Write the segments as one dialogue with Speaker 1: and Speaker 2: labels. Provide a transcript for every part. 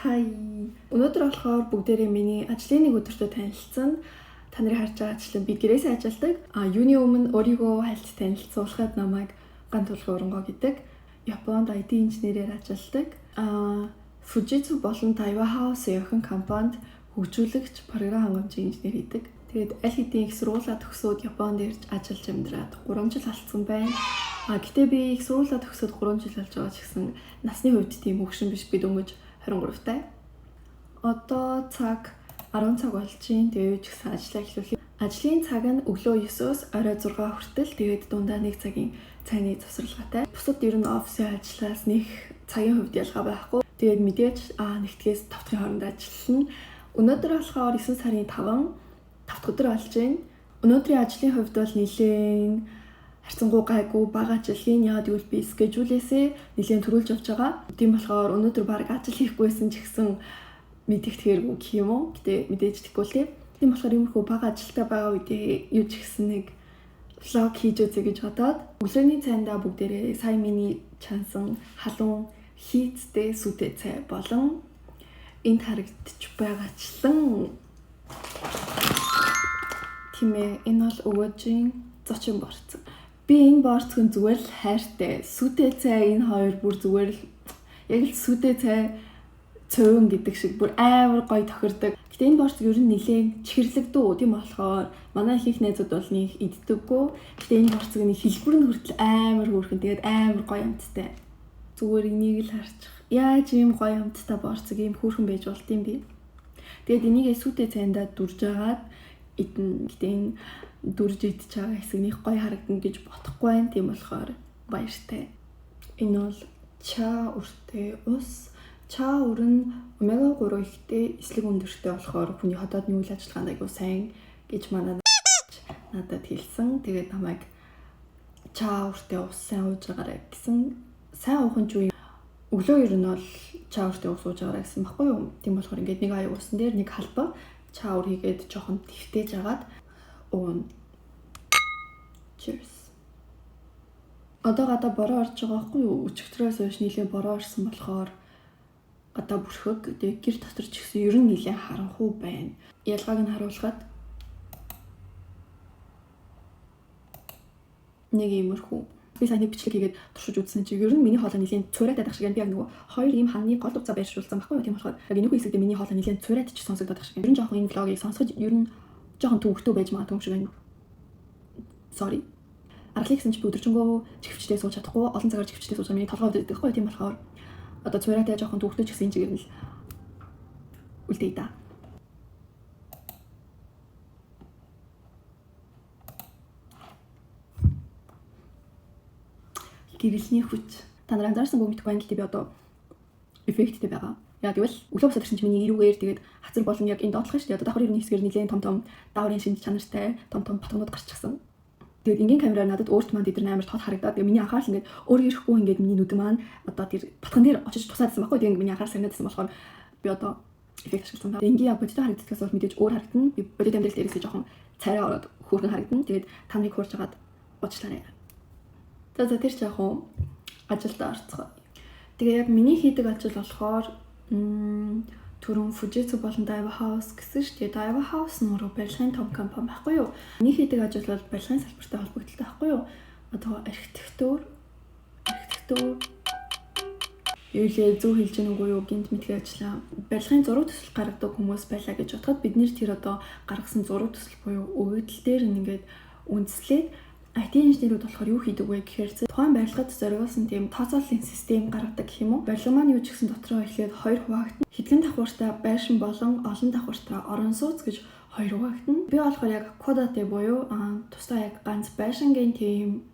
Speaker 1: Хай. Өнөөдөр болохоор бүгдээрээ миний ажлын нэг өдөртөө танилцсан. Та нарын харж байгаачлан би гэрээсээ ажилладаг. Юуны өмнө өөрийгөө хальт танилцуулахад намайг Гант Тулах Өрөнгөө гэдэг. Японд IT инженерээр ажилладаг. Fujitsu болон Daiwa House охин компанид хөгжүүлэгч, програм хангамжийн инженер хийдэг. Тэгээд аль хэдийн их сургуулаа төгсөөд Японд ирж ажиллаж амьдраад 3 жил болсон байна. Гэтээ би их сургуулаа төгсөөд 3 жил болж байгаа ч гэсэн насны хувьд тийм хөгшин биш, би дөнгөж 23 таа. Одоо цаг 10 цаг болж байна. Тэгээд ч гэсэн ажиллаа эхлүүлээ. Ажлын цаг нь өглөө 9-өөс орой 6 хүртэл, тэгээд дундаа 1 цагийн цайны завсралгаатай. Бусад ер нь офисын ажлаас нэг цагийн хувьд ялгаа байхгүй. Тэгээд мэдээж нэгтгэс 5 дахь хооронд ажиллана. Өнөөдөр болохоор 9 сарын 5 дахь өдөр болж байна. Өнөөдрийн ажлын хувьд бол нэлээд харьцангуй гайгүй бага ажлын яагаад гэвэл би скежүүлээсээ нэлээд төрүүлж явж байгаа. Тийм болохоор өнөөдөр баг ажил хийхгүйсэн ч гэсэн мэдих тэргүй гэх юм уу. Гэтэ мэдээж тэггүй л тийм. Тийм болохоор иймэрхүү бага ажилтаа байгаа үедээ юу ч гэсэн нэг влог хийж үзье гэж бодоод өглөөний цайндаа бүгдээрээ сая миний чансан халуун хийцтэй сүтэ цай болон энд харагдчих байгаачлан тиймээ энэ бол өвөөжийн зочин борцог. Би энэ борцог зүгээр л хайртай. Сүтэ цай энэ хоёр бүр зүгээр л яг л сүтэ цай цөөн гэдэг шиг бүр амар гоё тохирдог. Гэтэ энэ борцог ер нь нэлээд чихэрлэгдүү. Тийм болохоор манай их найзууд бол нэг иддэггүй. Гэтэ энэ борцог нэг хэлбэр нь хүртэл амар хөөрхөн. Тэгээд амар гоё амттай. Зүгээр энийг л харчих. Яаж ийм гоё амттай борцог ийм хөөрхөн байж болт юм бэ? Тэгээд энийгээ сүтэ цайндаа дүрж агаад идэн. Гэтэ энэ дүрж идэж байгаа хэсэг нэг гоё харагдана гэж бодохгүй байна. Тийм болохоор баяртай. Энэ бол ча үртэй ус. Ча өр нь омега 3 ихтэй эслэг өндөртэй болохоор хүний хотоодны үйл ажиллагаанд айгүй сайн гэж надад хэлсэн. Тэгээд намайг ча үртэй ус сайн ууж байгаарай гэсэн. Сайн уух нь ч үе өглөө ер нь бол ча үртэй ус ууж байгаарай гэсэн баггүй юу? Тийм болохоор ингээд нэг аяг усан дээр нэг халбаа ча өр хийгээд жоохон твтээж агаад уун. Cheers. Одоо гадаа бороо орж байгаа байхгүй юу? Өчигдрөөс хойш нэлээд бороо орсон болохоор гадаа бүрхэг. Тэгээд гэр дотор ч гэсэн ер нь нэлээд харанхуй байна. Ялгааг нь харуулхад нэг иймэрхүү. Би сайн бичлэг хийгээд туршиж үзсэн чинь ер нь миний хоолой нэлээд цураатай дах шиг байна. Би яг нөгөө хоёр ийм ханны гол утсаа байршуулсан байхгүй юу? Тийм болохоор яг энэхүү хэсэгтээ миний хоолой нэлээд цураатай ч сонсогдоод дах шиг байна. Ер нь жоохон энэ влогийг сонсоход ер нь жоохон төвөгтэй байж магадгүй юм шиг байна. Sorry. Аргалыг гэсэн чи би өдөржингөө чихвчтэй сууж чадахгүй, олон цагаар чихвчтэй сууж миний толгой өвддөг байхгүй. Тийм болохоор одоо цураатай жоохон төвөгтэй ч гэсэн энэ чигээр нь л үлдээ да. Гэрэлний хүч. Та нар анзаарсангүй мэдгүй байна л би одоо эффекттэй байгаа. Яг гэвэл өглөө босоод ирсэн чинь миний эрүүгээр тэгээд хацар болон яг энэ доотлох шүү дээ. Одоо давхар ирүүний хэсгээр нэлээд том дааврын шинж чанартай том батгнууд гарчихсан. Тэгээд энгийн камераар надад өөрт маань тэдэр амар тод харагдаад тэгээд миний анхаарал ингээд өөрөө ирэхгүй ингээд миний нүд маань одоо тэр батган дээр очиж тусаадсан байхгүй. Тэгээд миний анхаарал сарнадсан болохоор би одоо эффект ашигласан байна. Энгийн бодит харагддагаас бол мэдээж өөр харагдана. Би бодит амьдрал дээрээс жоохон царай ороод хөөрхөн харагдана. Тэгээд та нарыг хуурж агаад уучлаарай. За тэр жоохон ажилдаа орцгоо. Тэгээ яг миний хийдэг ажил болохоор түрүүн Fujitsu болон Daiwa House гэсэн шүү дээ. Daiwa House нь өөрөө барилгын том компани байхгүй юу? Миний хийдэг ажил бол барилгын салбартай холбогдолтой байхгүй юу? Одоо архитектур юулээ зөв хэлж гэнэ үгүй юу гинт мэдхий ажиллаа. Барилгын зураг төсөл гаргадаг хүмүүс байлаа гэж бодоход бид нэр тэр одоо гаргасан зураг төсөл буюу өгөгдөл дээр ингээд үндэслээд IT инженерүүд болохоор юу хийдэг вэ гэхээр тухайн барилгад зориулсан тийм тооцооллын систем гаргадаг гэх юм уу? Барилга маань юу ч гэсэн дотроо эхлээд 2 хуваагдана. Хэдхэн давхуртай байшин болон олон давхуртай орон сууц гэж 2 хуваагдана. Би болохоор яг кодате буюу тусдаа яг ганц байшингийн тийм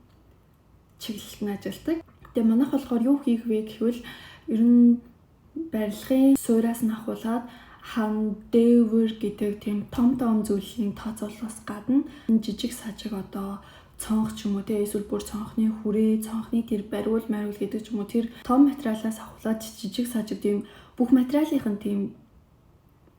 Speaker 1: чиглэлд нь ажилладаг. Тэгээ манайх болохоор юу хийх вэ гэвэл ер нь барилгын суураас нь ахуулаад хан дээвэр гэдэг тийм том зүйлийн тооцоолоос гадна жижиг сажиг одоо цонх ч юм уу те эсвэл бүр цонхны хүрээ, цонхны тэр бариул гэдэг ч юм уу тэр том материалаас ахуулаад жижиг сажиг тийм бүх материалын тийм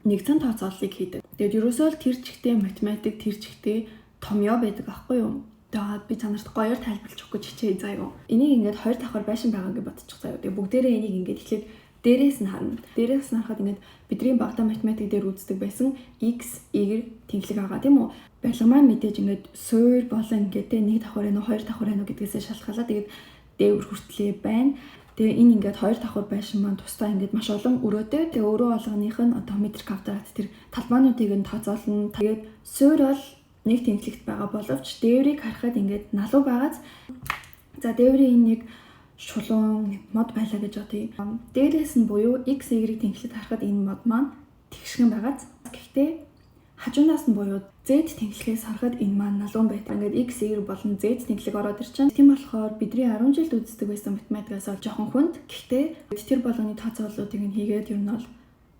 Speaker 1: нэгэн тооцооллыг хийдэг. Тэгээд ерөөсөө л тэр чигтээ математик, тэр чигтээ томьёо байдаг аахгүй юу? Тэгээд би чанарт гоёор тайлбарлаж өгөх гэж хичээе заяа. Энийг ингээд хоёр давхар байшин байгаа гэж бодчих заяа. Тэгээд бүгдээрээ энийг ингээд эхлээд Дээрээс нь харна. Дээрээс нь харахад ингээд бидний багтаа математик дээр үздэг байсан x, y тэнхлэг байгаа тийм үү? Барилга маань мэдээж ингээд суур болон ингээд нэг давхар байна уу, хоёр давхар байна уу гэдгээс шалтгаалаад тэгээд дээвэр хүртлээ байна. Тэгээ энэ ингээд хоёр давхар байшин маань тусдаа ингээд маш олон өрөөтэй. Тэгээ өрөө болгоных нь одоо метр квадрат тэр талбайнуудыг нь тооцоолно. Тэгээд суур бол нэг тэнхлэгт байгаа боловч дээврийг харахад ингээд налуу байгааз. За дээврийн энэ нэг шулуун мод байлаа гэж бодъё. Дээрээс нь буюу x, y тэнхлэгт харахад энэ мод маань тэгшгэн байгааз. Гэхдээ хажуунаас нь буюу z тэнхлэгээс харахад энэ маань налуун байдаг. Ингээд x, y болон z тэнхлэг ороод ирчихэн. Тийм болохоор бидний 10 жилд үздэг байсан математикаас бол жоохон хүнд. Гэхдээ тэр болгоны тооцооллуудыг нь хийгээд ер нь бол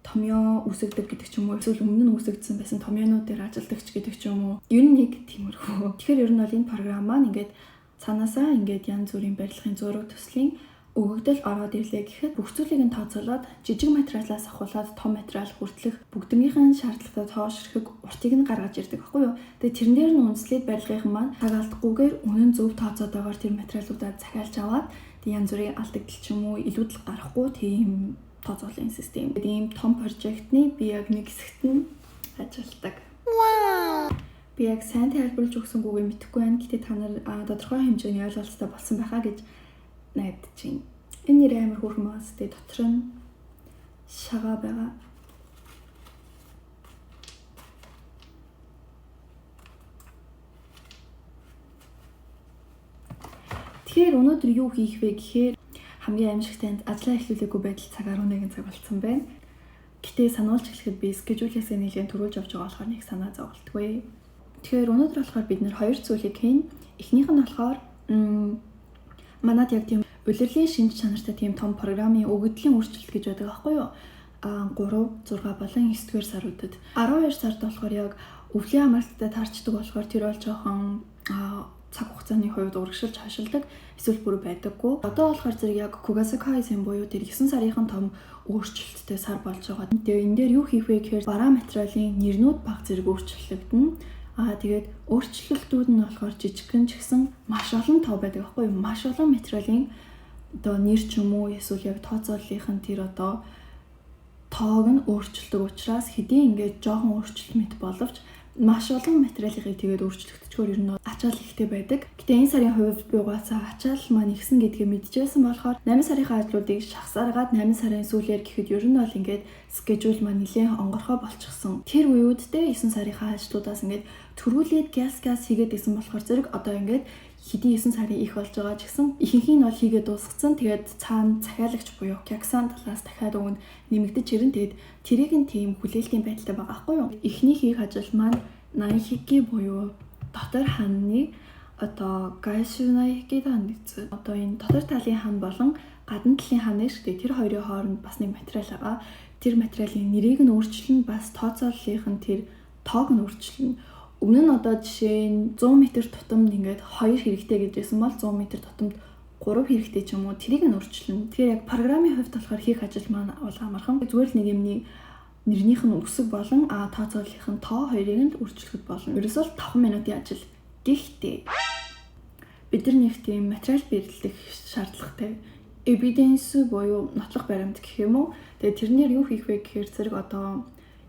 Speaker 1: томьёо үсгдэг гэдэг ч юм уу, эсвэл өмнө нь үсгдсэн байсан томьёонууд дээр ажилдагч гэдэг ч юм уу. Ер нь нэг тиймэрхүү. Тэгэхээр ер нь бол энэ програм маань ингээд цаанаасаа ингээд янз бүрийн барилгын зураг төслийн өгөгдөл ороод ирлээ гэхэд бүх зүйлийг нь тооцоолоод жижиг материалаас ахуулаад том материал хүртэлх бүгднийх нь шаардлагатай тоошрохыг уртыг нь гаргаж ирдэг байхгүй юу. Тэгээ тэрэн дээр нь үндэслээд барилгын маань тагаалтгүйгээр үнэн зөв тооцоотойгоор тэр материалуудаа захиалж аваад янз бүрийн алдагдал ч юм уу илүүдэл гарахгүй тийм тооцоолын систем. Ийм том прожектны би яг нэг хэсэгт нь ажилладаг. Би яг сайн тайлбарлаж өгсөнгүүгээ мэдэхгүй байна. Гэтэ та нар тодорхой хэмжээний ойлголттой болсон байхаа гэж найдаж байна. Энэ нэр амар хөөрхөн байгаас тэ дотор нь шагаа байгаа. Тэгэхээр өнөөдөр юу хийх вэ гэхээр хамгийн аимшигтай ажлаа эхлүүлээгүй байдал цагаар 11 цаг болцсон байна. Гэтэ сануулж эхлэхэд би скежүүлээсээ нэлээд төрүүлж авч байгаа болохоор нэг санаа зовлтгүй. Тэгэхээр өнөөдөр болохоор бид нэр хоёр зүйлийг хийн. Эхнийх нь болохоор манад яг тийм улирлын шинж чанартай тийм том програмын өгөгдлийн өөрчлөлт гэж байдаг аахгүй юу? 3, 6 болон 9-р саруудад 12 сард болохоор яг өвлийн амралттай таарчдаг болохоор тэр бол жоохон цаг хугацааны хувьд урагшилж хашилдаг эсвэл бүр байдаггүй. Одоо болохоор зэрэг яг Kugasaki-ийн буюу тэр 9 сарынхан том өөрчлөлттэй сар болж байгаа. Тэгээ энэ дээр юу хийх вэ гэхээр бараа материалын нэрнүүд баг зэрэг өөрчлөгдөнө. Тэгээд өөрчлөлтүүд нь болохоор жижигхэн ч гэсэн маш олон тоо байдаг аахгүй юу? Маш олон материалын одоо нэр ч юм уу эсвэл яг тооцооллынх нь тэр одоо тоог нь өөрчилдөг учраас хэдийн ингээд жоохон өөрчлөлт мэт боловч маш олон материалыг тэгээд өөрчлөгдчихөөр ер нь ачаал ихтэй байдаг. Гэтэ энэ сарын хувьд би угаасаа ачаал маань ихсэн гэдгийг мэдчихсэн болохоор 8 сарынхаа ажлуудыг шахсаргаад 8 сарын сүүлээр гэхэд ер нь бол ингээд скежүүл маань нэлээд онгорхоо болчихсон. Тэр үеүүдтэй 9 сарынхаа ажлуудаас ингээд төрүүлээд газ хийгээд исэн болохоор зэрэг одоо ингээд хэдийн 9 сарын их болж байгаа ч гэсэн ихэнх нь бол хийгээд дуусгацсан. Тэгээд цаана захиалагч буюу Kyakusan талаас дахиад өгөнд нэмэгдэж ирэн. Тэгээд тэрийг нь тийм хүлээлтийн байдалтай байгаа байхгүй юу? Эхний хийх ажил маань Naihiki буюу дотор ханны одоо Gaishunai-hiki дан гэсэн. Одоо энэ дотор талын хан болон гадна талын хан гэж тэр хоёрын хооронд бас нэг материал байгаа. Тэр материалын нэрийг нь өөрчлөн бас тооцооллынх нь тэр тоог нь өөрчлөн. Өмнө нь одоо жишээ нь 100 м тутамд ингээд 2 хэрэгтэй гэжсэн бол 100 м тутамд 3 хэрэгтэй ч юм уу тэрийг нь өөрчлөн. Тэгэхээр яг програмын хувьд болохоор хийх ажил маань бол амархан. Зүгээр л нэг юмний нэрнийх нь үсэг болон тооцооллынх нь тоо хоёрыг нь өөрчлөхөд болно. Ерөөсөө 5 минутын ажил. Гэхдээ бид нар нэг тийм материал биелүүлэх шаардлагатай. Evidence буюу нотлох баримт гэх юм уу. Тэгээ тэрнээр юу хийх вэ гэхээр зэрэг одоо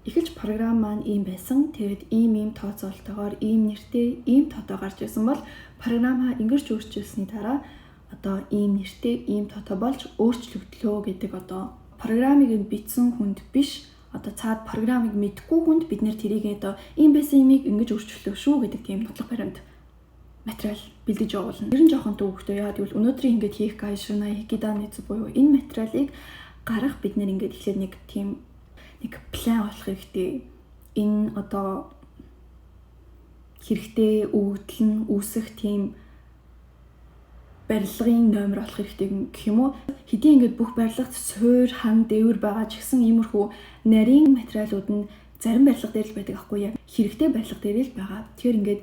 Speaker 1: эхэлж програм маань ийм байсан. Тэгээд ийм тооцоолтойгоор ийм нэртэй ийм тоотой гарч ирсэн бол програмаа ингэж өөрчилсөний дараа одоо ийм нэртэй ийм тоотой болж өөрчлөгдлөө гэдэг одоо програмыг нь бичсэн хүнд биш одоо цаад програмыг мэдгүй хүнд бид нэр тэрийг одоо ийм байсан юмыг ингэж өөрчлөлөө шүү гэдэг тийм нотлох баримт материал бэлдэж явуулна. Тэр нь жоохон төвөгтэй. Яагаад гэвэл өнөөдрийн ингэж хийх Gaishunai-hiki дан буюу энэ материалыг гарах бид нэр ингэж эхлээд нэг тийм нэг план болох хэрэгтэй. Энэ одоо хэрэгтэй өгөгдөл нь үүсэх тийм барилгын номер болох хэрэгтэй гэх юм уу. Хэдийн ингээд бүх барилгад суур, хан, дээвэр байгаа ч гэсэн иймэрхүү нарийн материалууд нь зарим барилга дээр л байдаг аахгүй яг хэрэгтэй барилга дээр л байгаа. Тэгэхээр ингээд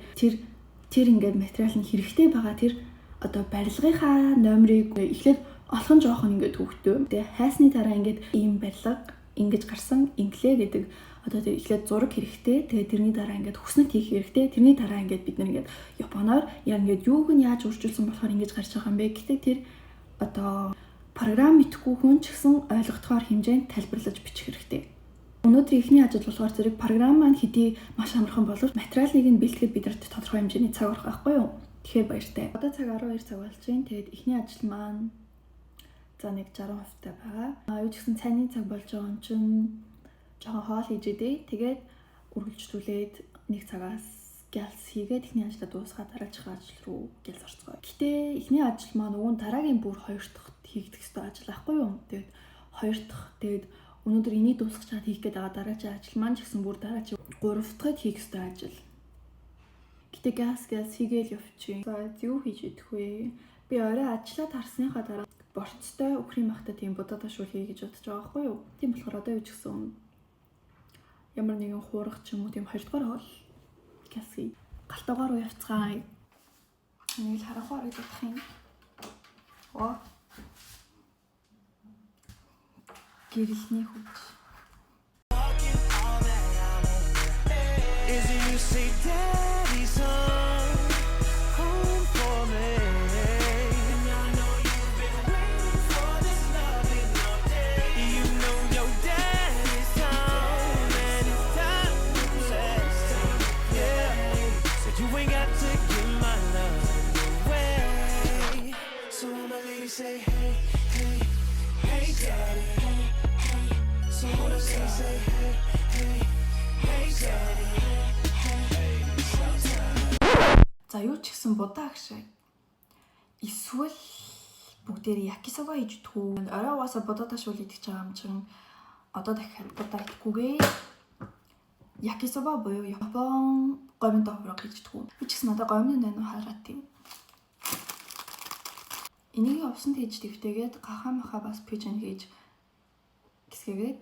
Speaker 1: тэр ингээд материал нь хэрэгтэй байгаа тэр одоо барилгынхаа номерыг эхлээд олох нь жоохон ингээд төвөгтэй. Тэгээ хайсны дараа ингээд ийм барилга ингэж гарсан инглээ гэдэг одоо тэр эхлээд зураг хэрэгтэй. Тэгээ тэрний дараа ингээд хүснэгт хийх хэрэгтэй. Тэрний дараа ингээд бид нар ингээд японоор яг ингээд юуг нь яаж өөрчилсөн болохоор ингэж гарч байгаа юм бэ гэдэг тэр одоо програм мэдхгүй хүн ч гэсэн ойлгохдоор хэмжээнд тайлбарлаж бичих хэрэгтэй. Өнөөдөр ихний ажил болохоор зэрэг програм маань хэдий маш амархан боловч материалыг нь бэлтгэхэд бидэрт тодорхой хэмжээний цаг орох байхгүй юу? Тэгэхээр баяртай. Одоо цаг 12 цаг болж байна. Тэгээд ихний ажил маань за нэг 60% таа байгаа. Юу ч гэсэн цайны цаг болж байгаа юм чинь жоохон хоол хийж идэ. Тэгээд үргэлжлүүлээд нэг цагаас гялс хийгээд ихний ажлаа дуусгаад дараачих ажил руу гялс орцгоо. Гэтэ ихний ажил маань өгөн дараагийн бүр 2 дахь хийгдэх ёстой ажил байхгүй юу? Тэгээд 2 дахь тэгээд өнөөдөр энийг дуусгачаад хийх гээд байгаа дараагийн ажил маань ч гэсэн бүр дараагийн 3 дахьд хийх ёстой ажил. Гэтэ гялс хийгээл явчих. За юу хийж идэх вэ? Би орой ажиллаад харсныхаа дараа борцтой өхрийн махта тийм будаа ташуул хий гэж бодож байгаа байхгүй юу? Тийм болохоор одоо юу ч гэсэн ямар нэгэн хуурах ч юм уу тийм 2 дугаар хоол гялс хий. Галтаагаар руу явцгаая. Нэг л харахаар идэх юм. Оо. Гэрэлний хүч. За юу ч гэсэн будаа агшаа. Эсвэл бүгдээрээ якисога хийж идэх үү? Орой угаасаа будаа ташуул идэх байгаа юм чинь одоо дахиад будаа идэхгүйгээ якисога буюу Япон гомдо хураг хийж идэх үү? Би ч гэсэн надад гомдо нэнэ хараад тийм. Энийг овсонд хийж дэвтэйгээд гахаа маха бас пижен хийж гисгээгээд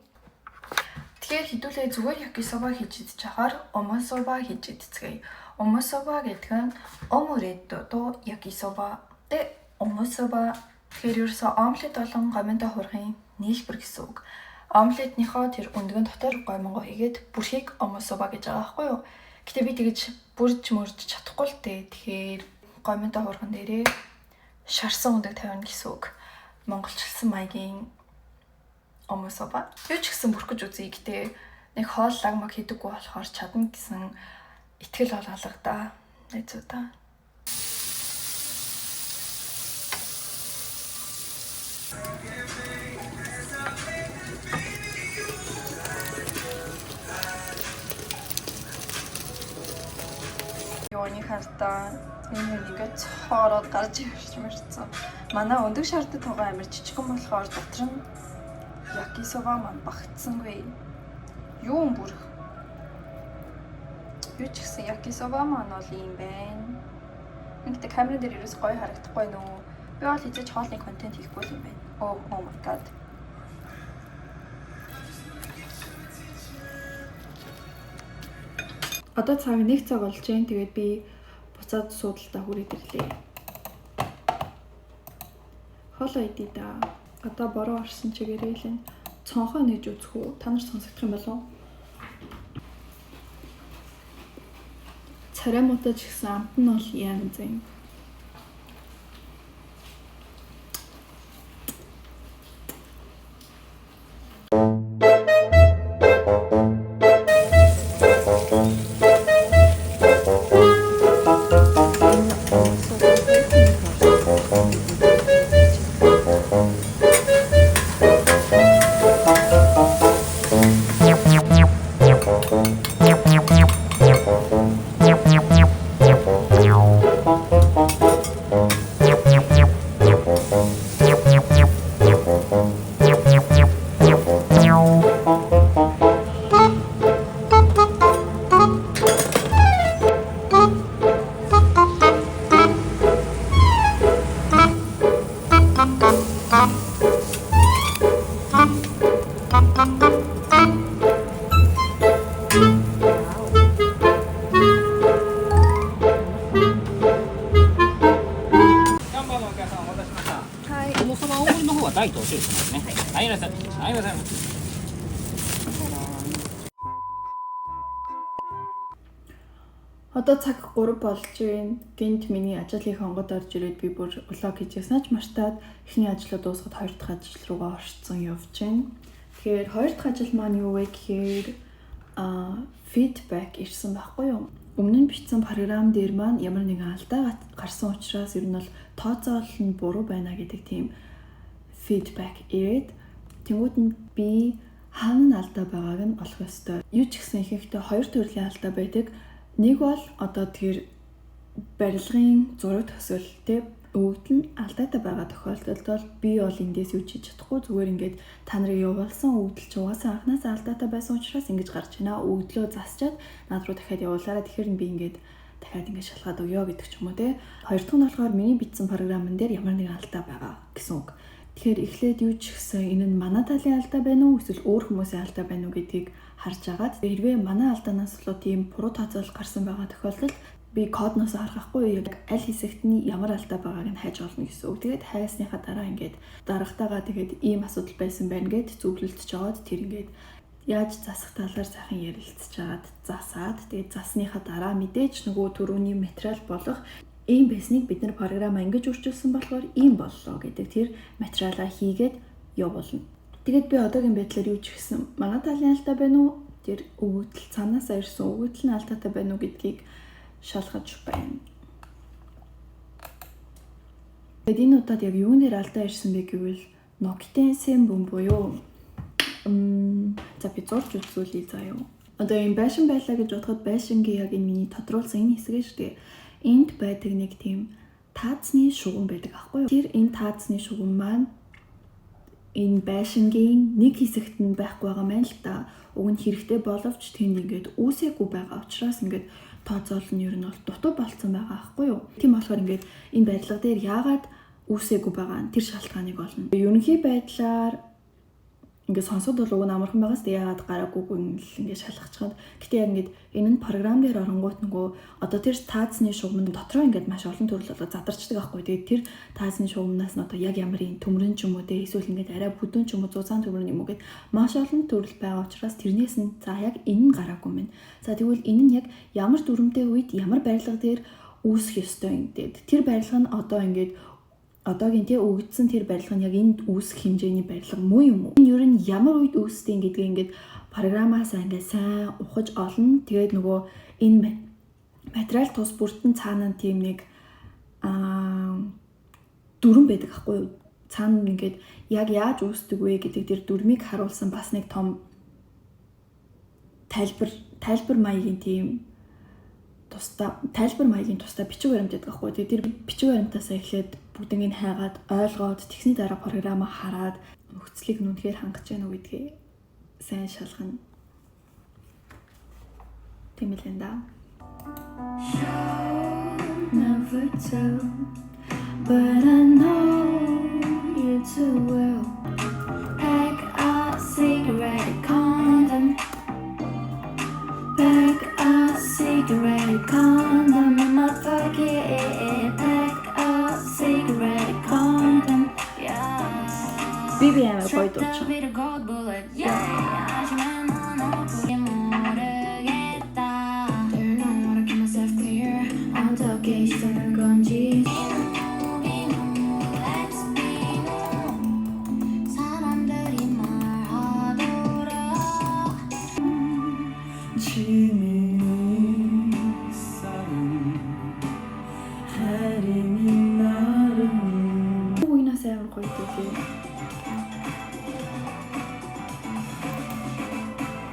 Speaker 1: тэгэхээр хэдүүлээ зүгээр якисога хийж идчихээр омособа хийж идцгээе. Омособа гэдэг нь омуредо то якисоба тэ омособа тэгэхээр ерөөсөө омлет болон гомдо хургийн нийлбэр гэсэн үг. Омлетнийхоо тэр өндгөн дотор гомонго хийгээд бүрхийг омособа гэж байгаа байхгүй юу? Гэтэ би тэгэж бүрж мөрж чадахгүй л дээ. Тэгэхээр гомдо хурган дээрээ шарсан өндөг тавина гэсэн үг. Монголчилсан маягийн омособа. Юу ч гэсэн бүрхэж үзье. Гэтэ нэг хоол лагмаг хийдэггүй болохоор чадна гэсэн итгэл бол алга да. Найзуудаа. Юуны хартаа нэгэ цоороод гарч ирж мэрсэн. Манай өндөг шаарддаг тугаан амир жижигхэн болохоор дотор нь якисоба маань багтсангүй. Юу юм бүрх? Юу ч гэсэн якисоба маань бол юм байна. Ингээд камера дээр ерөөс гоё харагдахгүй нөө. Би бол хийж хоолны контент хийхгүй юм байна. Oh my god. Одоо цаг 1 цаг болж байна. Тэгээд би буцаад суудалтаа хүрээд ирлээ. Хоолоо идэ да. Одоо бороо орсон чигээрээ л энэ цонхоо нээж үзэх үү? Та нар сонсогдох юм болов уу? Царамуудаа ч гэсэн амт нь бол янз юм. Одоо цаг 3 болж байна. Гэнт миний ажил хийх онгод орж ирээд би бүр влог хийжсэн ч мартаад эхний ажлаа дуусгаад хоёр дахь ажил руугаа орцсон явж байна. Тэгэхээр хоёр дахь ажил маань юу вэ гэхээр фидбек ирсэн байхгүй юу? Өмнө нь бичсэн програм дээр маань ямар нэгэн алдаа гарсан учраас ер нь бол тооцоол нь буруу байна гэдэг тийм фидбек ирээд тэнгууд нь би хаана алдаа байгааг нь олох ёстой. Юу ч гэсэн ихэнхдээ хоёр төрлийн алдаа байдаг. Нэг бол одоо тэр барилгын зураг төсөөлөлтөд өвд нь алдаатай байгаа тохиолдолд бол би бол эндээс юу ч хийж чадахгүй зүгээр ингээд та нарын явуулсан өвдөл ч угаасаа анханаас алдаатай байсан учраас ингэж гарч байна. Өвдлөө засчаад над руу дахиад явуулаарай. Тэгэхээр би ингээд дахиад ингэж шалгаад өгөө гэдэг ч юм уу те. Хоёр дахь нь болохоор миний бичсэн програмн дээр ямар нэгэн алдаа байгаа гэсэн үг. Тэгэхээр эхлээд юу ч гэсэн энэ нь манай талын алдаа байна уу эсвэл өөр хүмүүсийн алдаа байна уу гэдгийг харж агаад хэрвээ манай алдаанаас болоод тийм буруу тооцоолол гарсан байгаа тохиолдолд би кодноос харахгүй яг аль хэсэгт нь ямар алдаа байгааг нь хайж олно гэсэн үг. Тэгээд хайсныхаа дараа ингээд дарагтайгаа тэгээд ийм асуудал байсан байна гэд зөвлөлдөж жоод тэр ингээд яаж засах талаар сайхан ярилцж агаад засаад тэгээд засныхаа дараа мэдээж нөгөө түрүүний материал болох ийм байсныг бид нар програмаа ингэж өөрчилсөн болохоор ийм боллоо гэдэг тэр материалаа хийгээд явуулна. Тэгээд би одоогийн байдлаар юу ч гэсэн манай талын алдаа байна уу? Тэр өгөгдөл цаанаасаа ирсэн өгөгдөл нь алдаатай байна уу гэдгийг шалгаж байна. Тэгээд энэ удаад яг юун дээр алдаа ирсэн бэ гэвэл Nokia-ийн симбом буюу за би зурж үзүүлье заяа. Одоо энэ байшин байлаа гэж бодоход байшингийн яг энэ миний тодруулсан энэ хэсэг шүү дээ. Энд байдаг нэг тийм таацны шугам байдаг аахгүй юу? Тэр энэ таацны шугам маань энэ байшингийн нэг хэсэгт нь байхгүй байгаа мэн л та. Уг нь хэрэгтэй боловч тэнд ингээд үүсээгүй байгаа учраас ингээд тооцоол нь ер нь бол дутуу болцсон байгаа аахгүй юу? Тийм болохоор ингээд энэ байдлага дээр яагаад үүсээгүй байгаа нь тэр шалтгааныг олно. Ерөнхий байдлаар ингээд сонсоод бол уг нь амархан байгаас тэг яагаад гараагүйг нь л ингээд шалгахчаад гэтээ яг ингээд энэ нь програм дээр оронгууд нөгөө одоо тэр таацны шугамд дотроо ингээд маш олон төрөл болоо задарчдаг аахгүй. Тэгээд тэр таацны шугамнаас нь одоо яг ямар юм төмрөн ч юм уу те эсвэл ингээд арай бүдүүн ч юм уу 100 төмрөн юм уу гэд маш олон төрөл байгаа учраас тэрнээс нь за яг энэ нь гараагүй мэн. За тэгвэл энэ нь яг ямар дүрмтэй үед ямар барилга дээр үүсэх ёстой юм гэдэг. Тэр барилга нь одоо ингээд одоогийн тий өгдсөн тэр барилга нь яг энд үүсэх хэмжээний барилга муу юм уу? Энэ ер нь ямар үед үүсдэг гэдгийг ингээд програмаас ингээд сайн ухаж олно. Тэгээд нөгөө энэ материал тус бүртэн цаана тийм нэг дүрм байдаг аахгүй юу? Цаана ингээд яг яаж үүсдэг вэ гэдэг тэр дүрмийг харуулсан бас нэг том тайлбар маягийн тийм тайлбар маягийн тусдаа бичиг баримт байдаг аахгүй. Тэгээд тэр бичиг баримтаасаа эхлээд бүгднийг хайгаад ойлгоод тэгсний дараа програмаа хараад нөхцөлийг нь үнэхээр хангаж байна уу гэдгийг сайн шалгана. Тийм л энэ да. Never tell, but I know you too well. Pack a cigarette condom. Pack a cigarette condom in my pocket. Pack a cigarette condom. Yeah. BBM гоё дууч.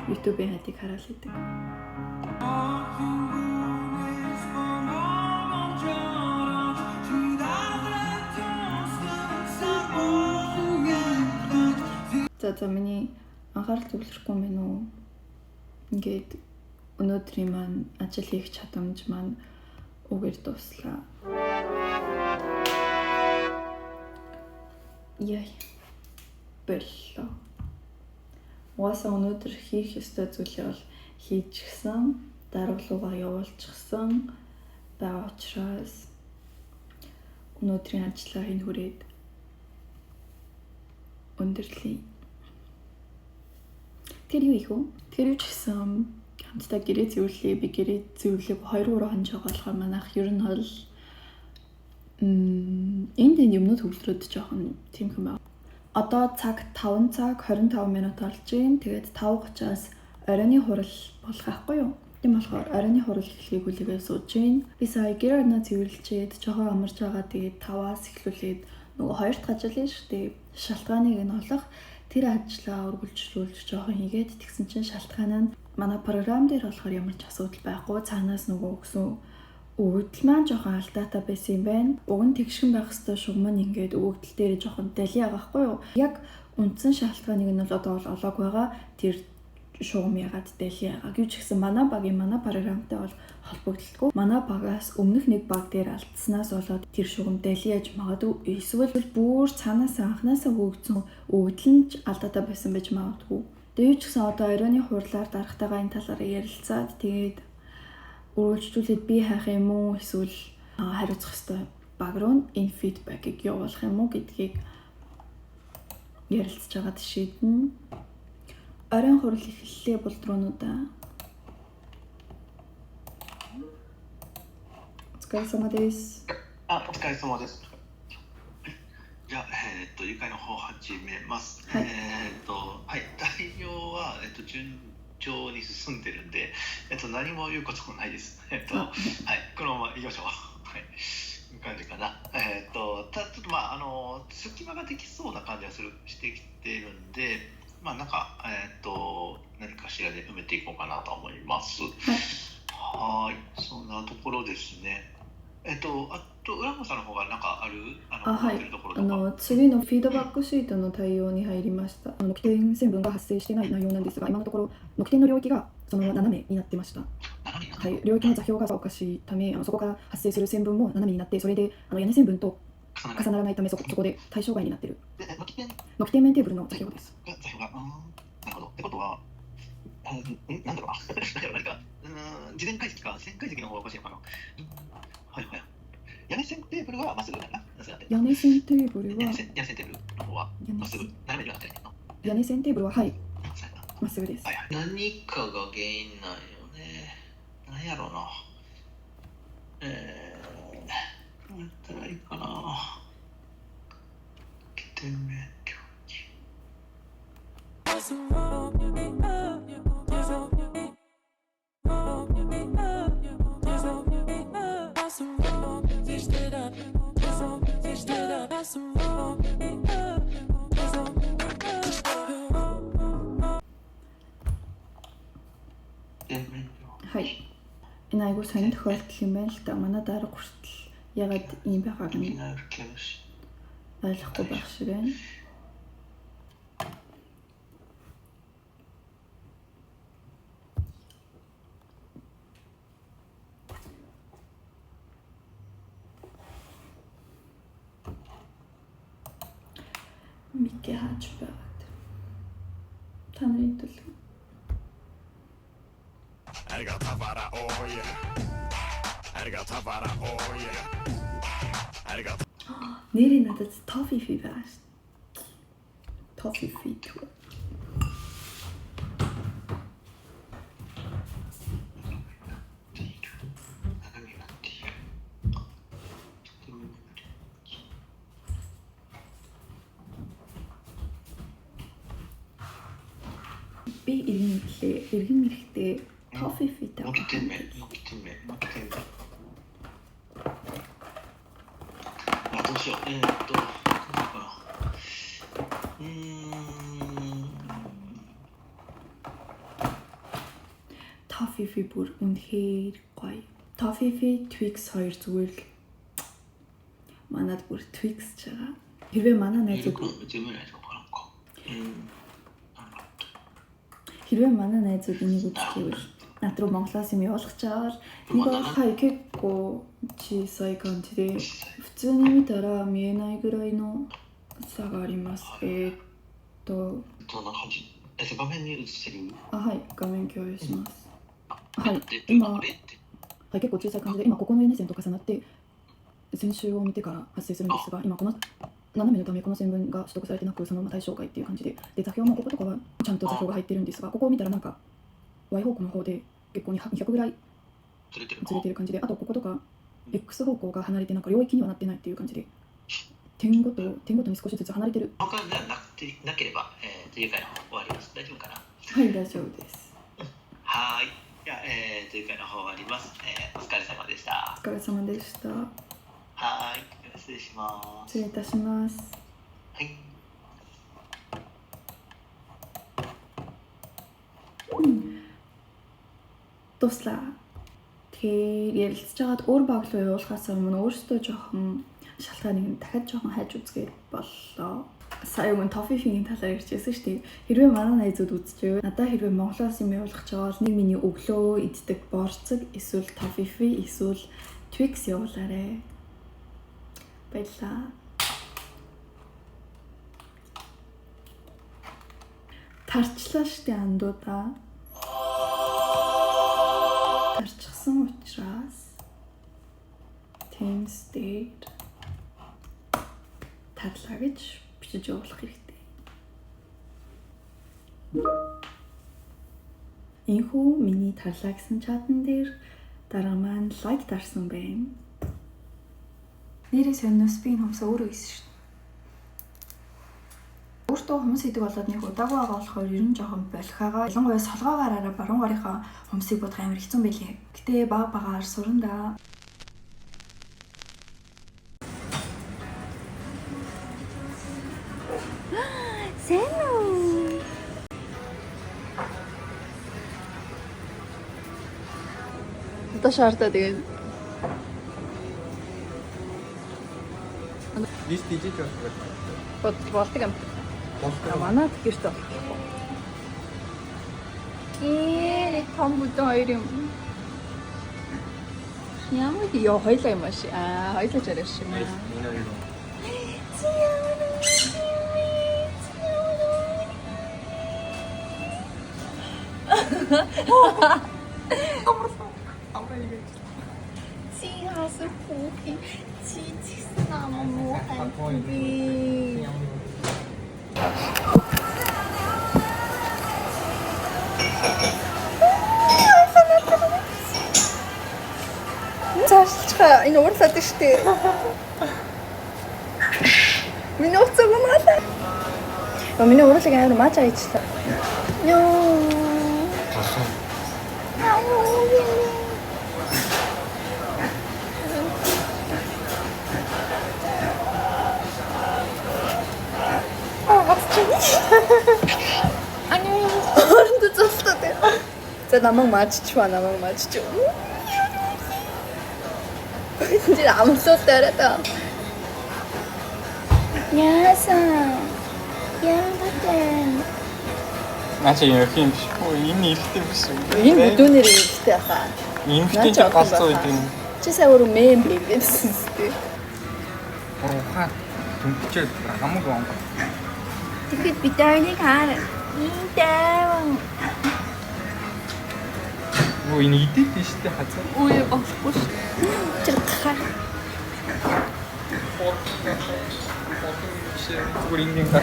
Speaker 1: YouTube-ийн хатыг хараал хийдэг. За миний анхаарал төвлөрөхгүй юм байна уу? Ингээд өнөөдрийн маань ажил хийх чадамж маань үгээр дуслаа. Яй. Боллоо. Угаасаа өнөөдөр хийх ёстой зүйлээ бол хийчихсэн, даруулуугаа явуулчихсан байгаа учраас өнөөдрийн ажлаа энэ хүрээд өндөрлөе. Тэр юу их вэ? Тэр юу ч гэсэн хамтдаа гэрээ зэвэрлэе. Би гэрээ зэвэрлээг 2-3 хоног болохоор манайх ер нь бол энд юмнууд хөвлөрөөд жоохон тиймхэн байна. Одоо цаг 5 цаг 25 минут болж байна. Тэгээд 5:30-аас оройны хурал болох байхгүй юу? Тийм болохоор оройны хурал эхлэхийг хүлээгээд сууж байна. Би сая гэр орноо цэвэрлжээд жоохон амарч байгаа. Тэгээд 5-аас эхлүүлээд нөгөө 2 дахь ажил нь шүү дээ. Шалтгааныг нь олох. Тэр ажлаа үргэлжлүүлж жоохон хийгээд тэгсэн чинь шалтгаан нь манай програм дээр болохоор ямар ч асуудал байхгүй. Цаанаас нөгөө өгсөн өгөгдөл маань жоохон алдаатай байсан юм байна. Уг нь тэгшхэн байх хэвээр шугам нь ингээд өгөгдөл дээр жоохон дали байгаа байхгүй юу? Яг үндсэн шалтгааныг нь бол одоо олоог байгаа. Тэр шугам ягаад дали байгаа гэж гисэн манай багийн манай програмтай бол холбогдлоо. Манай багаас өмнөх нэг баг дээр алдснаас болоод тэр шугам дали яж магадгүй эсвэл бүр цаанаас анханасаа өгөгдсөн өгөгдөл нь алдаатай байсан байж магадгүй. Тэгээд ч гэсэн одоо оройны хурлаар дарагтайгаа энэ талаараа ярилцаад тэгээд үргэлжлүүлээд би хайх юм уу эсвэл хариуцах ёстой баг руу энэ фидбэкийг явуулах юм уу гэдгийг ярилцж байгаа шийднэ. Оройн хурал эхэллээ болдрунуудаа. お疲れ様です。
Speaker 2: お疲れ様です。じゃあ、愉快の方始めます。
Speaker 1: はい。
Speaker 2: はい、内容は、順調に進んでるんで、何も言うこともないです。はい、このまま行きましょう。はい、いい感じかな。ちょっと隙間ができそうな感じはしてきてるんで、何かしらで埋めていこうかなと思います。はい、そんなところですね。あと浦野さんの方が何かある
Speaker 1: はい。
Speaker 2: ところとか。
Speaker 1: 次のフィードバックシートの対応に入りました。起点線分が発生していない内容なんですが、今のところ起点の領域がそのまま斜めになってました。はい、領域の座標がおかしいため、そこから発生する線分も斜めになって、それで屋根線分と重ならないため、そこで対象外になっている。起点面テーブルの座標です。
Speaker 2: 座標が、なるほど。ってことは、なんだろうな。何か、事前解析か、線解析の方がおかしいのかな。はいはい。屋根線テーブルはまっすぐだな。
Speaker 1: 屋根線テーブルは、
Speaker 2: 屋根線テーブルの方はまっすぐ、斜めにはなってないの。
Speaker 1: 屋根線テーブルは、はい、まっすぐです。
Speaker 2: はいはい、何かが原因なんよね。何やろうな。どうやったらいいかな。起点面領域。
Speaker 1: はい. Энэ айгуу сонир тохиолдол юм байна л да. Манай дарга хүртэл ягаад ийм байгааг нь ойлгохгүй байх шиг байна. Микки хаач байгаад. Та нарын төлөв. Нэрийн надад Toffee байгаа шүү. Toffee түү. Би иргэн мэрэхтэй Toffee таа.
Speaker 2: Ногтин мэ.どうしよう。なんだかな。
Speaker 1: Toffee бүр үнэхээр гоё. Toffee Twix 2 зүгээр л манад бүр Twix ч байгаа. Хэрвээ манай найзууд энийг үзчихвэл над руу Монголоос юм явуулах чагаар нэг結構小さい感じで普通に見たら見えないぐらいの差があります。
Speaker 2: 画面に映せる。
Speaker 1: はい、画面共有します。はい、今結構小さい感じで、今ここの屋根線と重なって先週を見てから発生するんですが、今この斜めのためこの線分が取得されてなく、そのまま対象外っていう感じで、座標もこことかはちゃんと座標が入ってるんですが、ここを見たらなんか Y 方向の方で結構200ぐらい
Speaker 2: ずれてる
Speaker 1: ずれてる感じで、あとこことか X 方向が離れてなんか領域にはなってないっていう感じで、点ごとに少しずつ離れてる。
Speaker 2: 他ではなければ、次回の方終わります。大丈夫かな。
Speaker 1: はい大丈夫です。
Speaker 2: はい。じゃあ、次回の方終わります。お疲れ様でした。
Speaker 1: お疲れ様でした。
Speaker 2: はい。失礼します。
Speaker 1: 失礼いたします。
Speaker 2: はい。
Speaker 1: Туслаа. Тэгэхээр ярилцж байгаад өөр баг руу явуулахаас өмнө өөрсдөө жоохон шалтгааныг нь дахиад жоохон хайж үзгээд боллоо. Сая өмнө Toffee-ийн талаар ярьчихсан шүү дээ. Хэрвээ манай найзууд үзчихвэл надад хэрвээ Монголоос юм явуулах гэж байгаа бол нэг миний өглөө иддэг борцог эсвэл Toffee эсвэл Twix явуулаарай. Баярлалаа. Тарчлаа штэ андуудаа. Тарчсан учраас Teams дээр татлаа гэж бичиж явуулах хэрэгтэй. Энэхүү миний тарлаа гэсэн чатан дээр дараа маань лайк дарсан байна. Нэрээ сонноос би энэ хомсоо өөрөө хийсэн шүү. Өөртөө хумс хийдэг болоод нэг удаагүй байгаа болохоор ер нь жоохон болохаага. Ялангуяа солгоогаараа баруун гарынхаа хумсыг бодох амар хэцүү байлээ. Гэтэ баг багаар сурандаа.
Speaker 3: Сэно. Одоо шаардаа тэгээд
Speaker 4: Лист хийж
Speaker 3: болдог юм.
Speaker 4: болдог.
Speaker 3: Манайд гэрт болохгүй. Том бүдэн хоёр юм. Ямар яа хоёлаа юм ааш. Хоёлаа жаргаш юм. Chị là sư phụ thì chị nào mà mua ăn vì 자식아 이 오르사 뜻이대 миний уцаг маалаа. Миний урлаг амар маач аячлаа. Ёо. 아니, 얼음도 쪘어 돼. 자, 나만 마주쳐, 나만 마주쳐. 이제 아무 썼다랬다. 야사, 야사된.
Speaker 4: Начали фильм. Ой, энэ ихтэй биш үү?
Speaker 3: Энэ бүдүүнээр ихтэй хаа.
Speaker 4: Имптэй ч гасцоо гэдэг юм.
Speaker 3: Чи саяуруу мэн бигдсэн зү.
Speaker 4: Ухаан тэмцээд хамаагүй юм.
Speaker 3: Тэгэхэд бид хоёрыг хаа. Интэвэн.
Speaker 4: Өө энэ идэт биш үү хазаа?
Speaker 3: Ой, болохгүй ш. Тэр хаа.
Speaker 4: Зүгээр ингийн гар.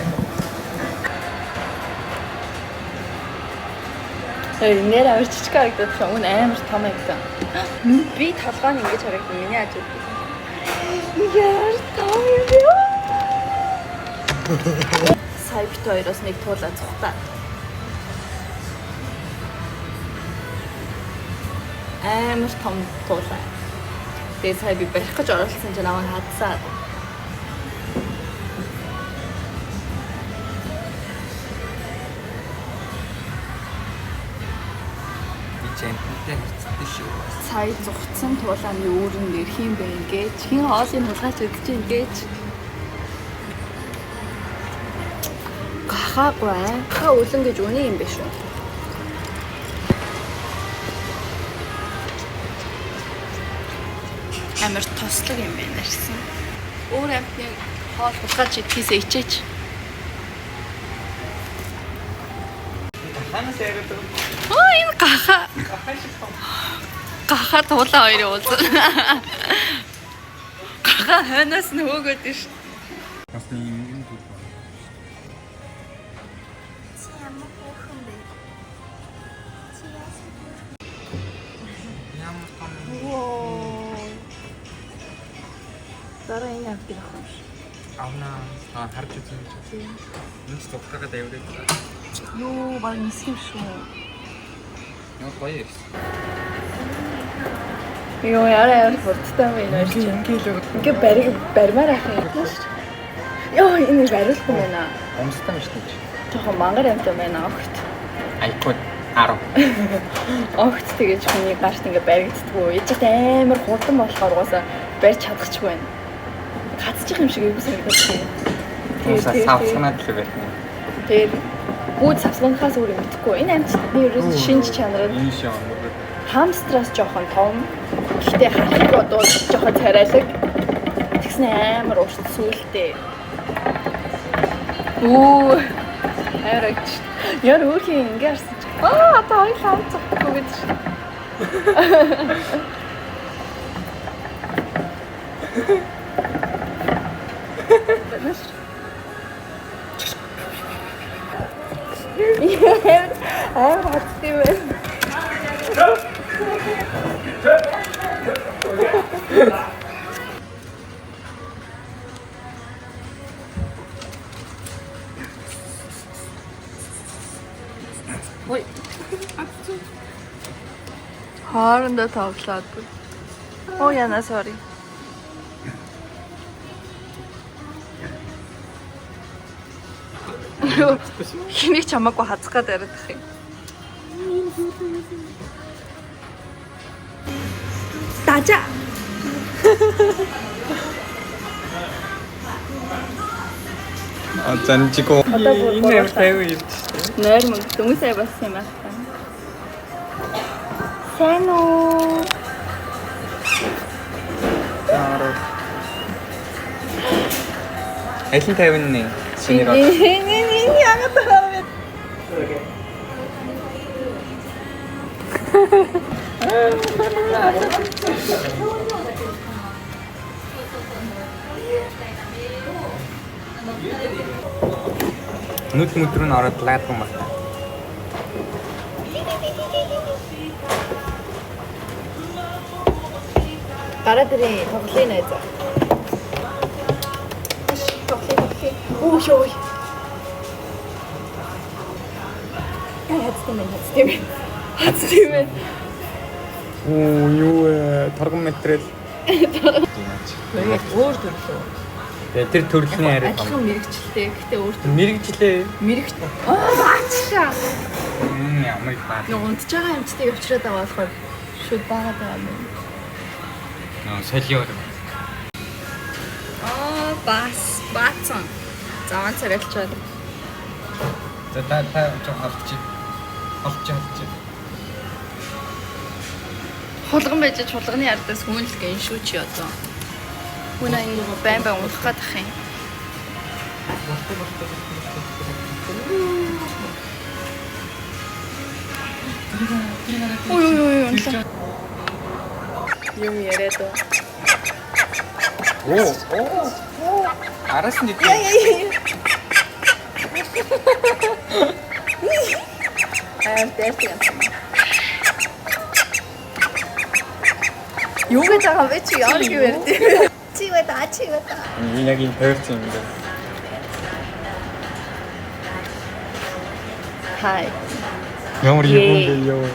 Speaker 3: Нэр амар чичиг харагдаад өмнө амар том юм даа. Би толгойн ингэж харагдсан миний ажил. Яар том юм яа. Сая бит хоёроос нэг туулаа цухтаа. Амар том туулаа. Тэгээ сая би барих гэж оролцсон чинь намайг хадсаад.
Speaker 4: Чемпионтэй хэцүү шүү.
Speaker 3: Сая зүгтсэн туулааны өөрөнд ирэх юм бэ гэж хин хоолыг хулгайч өгч юм гэж гахаагүй хаа үлэн гэж үний юм биш үү? Амар тослог юм байна гэсэн. Өөр амтны хоол хулгайч идэхээс ичээч.
Speaker 4: Ханаас яриад
Speaker 3: Оо энэ гахаа. Гахаа туулаа хоёрын уулзсан. Гахаа хойноос нь хөөгөөд ш.
Speaker 4: бас юм дүү.
Speaker 3: Чи ямар хөөхөн бэ? Чи яасан бэ? 우와. Дараа энэ авдаг ах юм шиг.
Speaker 4: Авнаа. Харж үзье гэж. Энд ч тухтагаа дэврээ.
Speaker 3: Юу баг нисэх юм шүү.
Speaker 4: Яа гоё юм.
Speaker 3: Юу яараа хурдтай байна уу чи? Ингээ баримаар ах юм шүү. Йоо энэ барилахгүй байна.
Speaker 4: Өмстэй юм шүү дээ.
Speaker 3: Жохон мангар амтай байна огт.
Speaker 4: iPhone 10.
Speaker 3: Огт тэгэж хүний гарт ингээ баригддаггүй. Ичээд амар хурдан болохоор угаасаа барьж чадахгүй байна. Гацчих юм шиг эвгүй санагдаж байна.
Speaker 4: Савсганаад л байна.
Speaker 3: Тэгээд бүгд савсгахаас өөр юм мэдэхгүй. Энэ амьтдны ерөөс шинж чанар нь
Speaker 4: Энэ шоо.
Speaker 3: хамстраас жоохон том. Гэхдээ харахыг бодвол жоохон царайлаг. Тэгснэ амар урт сүултээ. Оо. Арайч. Яр өөрхийн ингээ харсан чи. Одоо хоёр хамт зогхгүй гэж шүү. Амар хаттай байна. Ой. Хоорондоо тоглоод. Оо яна sorry. Хэнийг чамаагүй хазах гээд яриад их юм. Дажа.
Speaker 4: Занжико. Энэ юм тайван юм.
Speaker 3: Нойр мөнгө дөнгөж сая болсон юм аа. Сайн уу?
Speaker 4: Алин тайван нэ. Шинээр.
Speaker 3: Энэ яагаад байгаа вэ?
Speaker 4: Нүд рүү н ороод лаад юм байна.
Speaker 3: Гараад ирээ тоглоё найз. Тоглоё. Оо ёо. Хацтай байна.
Speaker 4: Оо юу торгон материал.
Speaker 3: Яг өөр төрлөө.
Speaker 4: Тэгээ тэр төрлийн яриад
Speaker 3: Адилхан мэрэгчлээ. Гэтэ өөр төрлөө.
Speaker 4: мэрэгчлээ.
Speaker 3: Мэрэгч. Баачаа.
Speaker 4: Ямар баа.
Speaker 3: Юу унтж байгаа юмчтай явчраад байгаа болохоор шууд баагаад байгаа юм.
Speaker 4: Солиор.
Speaker 3: Баацсан. Заван царайлчаад.
Speaker 4: За та жоо халчих.
Speaker 3: Хулган байж чулганы ардаас хүнлэг юм шүү чи одоо. Хүн аяг байн унах гадах юм. Ой. Юм яриад оо.
Speaker 4: Оо. Арасан дий.
Speaker 3: Дээрс юм. Юу гэж байгаа вэ чи яар юу ярьдээ. Чивэда.
Speaker 4: Энэ яг энэ тойрсон юм даа.
Speaker 3: Хай.
Speaker 4: Ямар юм бэ ёо.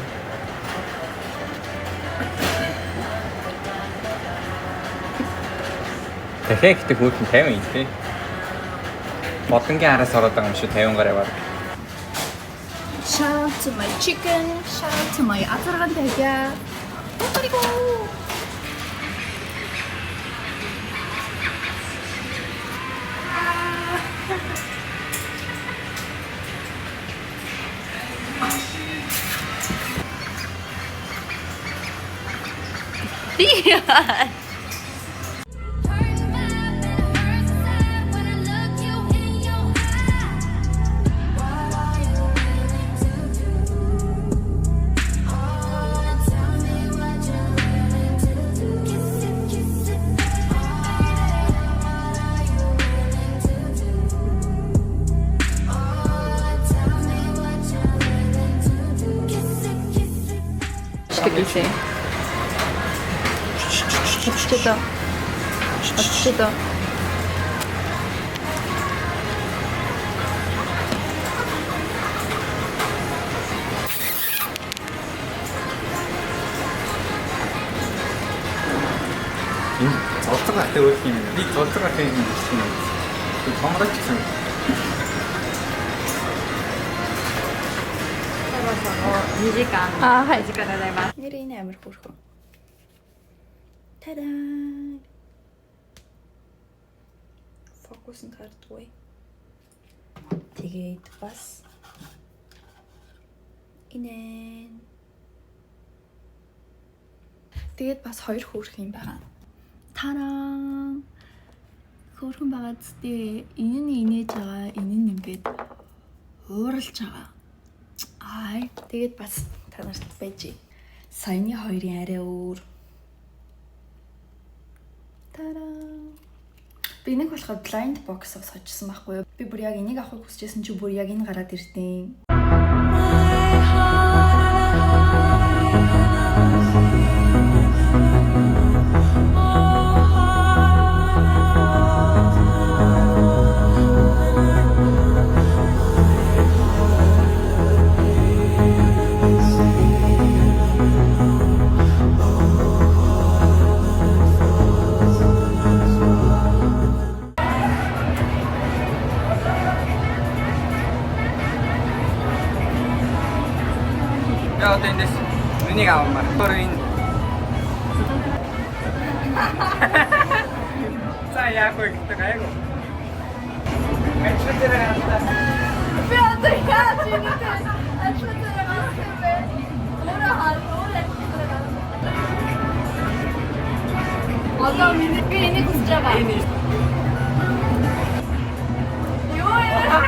Speaker 4: Тэхэгт хүүхэн 50 юм тий. Модонгийн араас ороод байгаа юм шүү 50 гараа баг.
Speaker 3: Shout out to my chicken, shout out to my 아들한 대야. 그리고 띠야. Что ты Оччихлоо. Оччихлоо.
Speaker 4: Энэ золдог ахтай өөр юм. Би золдог ахтай юм гэсэн юм. Би томрооч гэсэн.
Speaker 3: Аа, хай.
Speaker 1: Нэр энэ амар хөөрхөн. Та-даа. Фокус нь хардгүй. Тэгээд бас инээ. Тэгээд бас хоёр хөөрх юм байгаа. Тараа. Хөөрхөн байгаа зү. Энэ нь инээж байгаа, энэ нь ингээд ууралж байгаа. Ай, тэгээд бас та нарт байж. Саяны хоёрын арай өөр. Тараа. Би нэг болохоор blind box-ыг сочсон байхгүй юу? Би бүр яг энийг авахыг хүсэжсэн чи бүр яг энэ гараад ирдیں۔
Speaker 4: Я одоо эндээс үнийг авмаар. Тэр энэ. За яах вэ гэдэг айгу. Ачаатай хатаа.
Speaker 3: Би одоо яаж ийм нэг ачаатай гарсан бэ? Өөрөө одоо миний би энийг хүсэж байгаа. Йоо яа.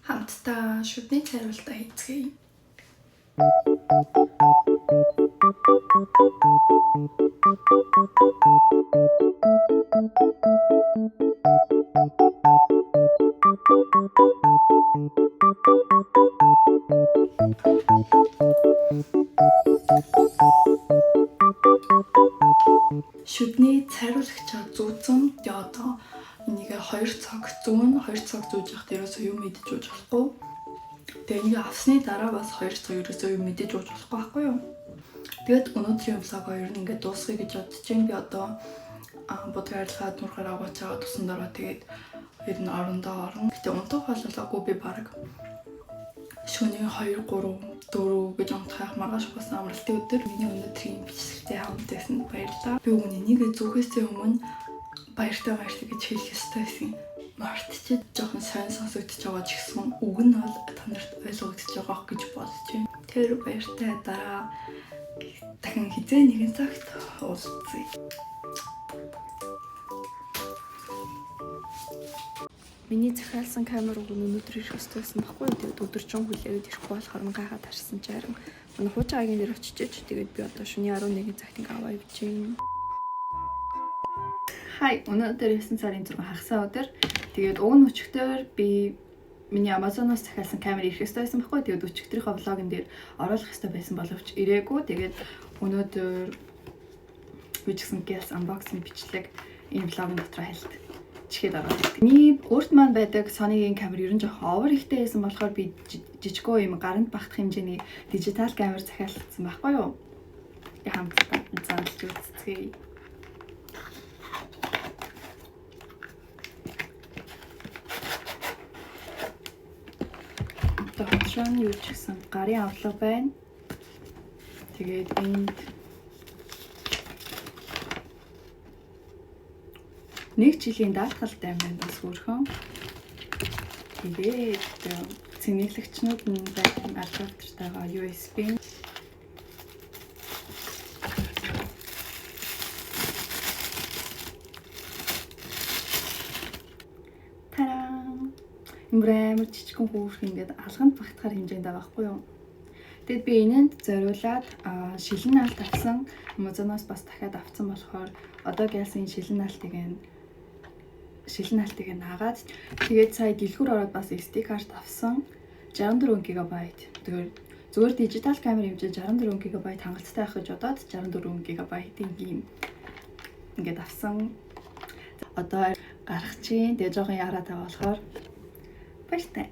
Speaker 1: Хамтдаа шүдний цайруултаа хийцгээе. Шүдний цайруулагчаа зүүцэн одоо энийг 2 цаг зүүн 2 цаг зүүж явах дээрээс юу мэдэж ууж болохгүй. Тэгээ энийг авсны дараа бас 2 цаг ерөөсөө юу мэдэж ууж болохгүй байхгүй юу? Тэгээд өнөөдрийн влог ер нь ингээд дуусгая гэж бодож байна. Би одоо бодгоорлахад нургаар аваач аваад тусан дараа тэгээд ер нь орондоо орно. Гэтэ унтах бололоогүй би баг шөнийн 2 3 4 гэж унтах маргааш басан амралтын өдөр миний өнөөдрийн бичлэгтэй хамт байсан баярлалаа. Би үүнийг зүгээс өмнө баяртай гэж хэлэх ёстой байсан. Мартчих жоохон сайн сонсогдож байгаа ч гэсэн үг нь бол та нарт ойлгогдож байгаа гэж бодож байна. Тэр баяртай дараа дахин хизээ нэгэн цагт уулзъя. Миний захиалсан камерыг өнөөдөр ирэх ёстой байсан байхгүй юу? Тэгээд өдөржин хүлээгээд ирэхгүй болохоор гайхаад харсан чи харин манай хуучин агийн дээр очиж тэгээд би одоо шөнийн 11 цагт ингээ аваа явж байна. Хай, өнөөдөр 9 сарын 6 хагасаа өдөр. Тэгээд уг нь өчигдөр би миний Amazon-оос захиалсан камер ирэх ёстой байсан байхгүй. Тэгээд өчигдрийнхөө влогын дээр оруулах ёстой байсан боловч ирээгүй. Тэгээд өнөөдөр би ч гэсэн гэлс unboxing бичлэг энэ влогын дотор хайлт чихэд оруулдаг. Миний өөрт маань байдаг Sony-гийн камер ер нь жоохон овер ихтэй байсан болохоор би жижигөө юм гаранд багтах хэмжээний дижитал камер захиалсан байхгүй юу? Хамтдаа заалж үзье. Тохиолдсон юу ч гэсэн гарын авлага байна. Тэгээд энд нэг жилийн даатгалтай байна бас хөрхөн. Тэгээд цэнэглэгчнүүд нь байдаг адаптертайгаа USB. амар жижигхэн хөөрх ингээд алганд багтахаар хэмжээнд байгаа байхгүй юу. Тэгэд би энэнд зориулаад шилэн наалт авсан. Amazon-оос бас дахиад авсан болохоор одоо гэлсэн шилэн наалтыг наагаад тэгээд сая дэлгүүр ороод бас SD карт авсан. 64 GB. Тэгэхээр зүгээр дижитал камер хэмжээ 64 GB хангалттай байх гэж бодоод 64 GB-ийн ийм ингээд авсан. Одоо гарах чинь тэгээ жоохон яраатай болохоор баяртай.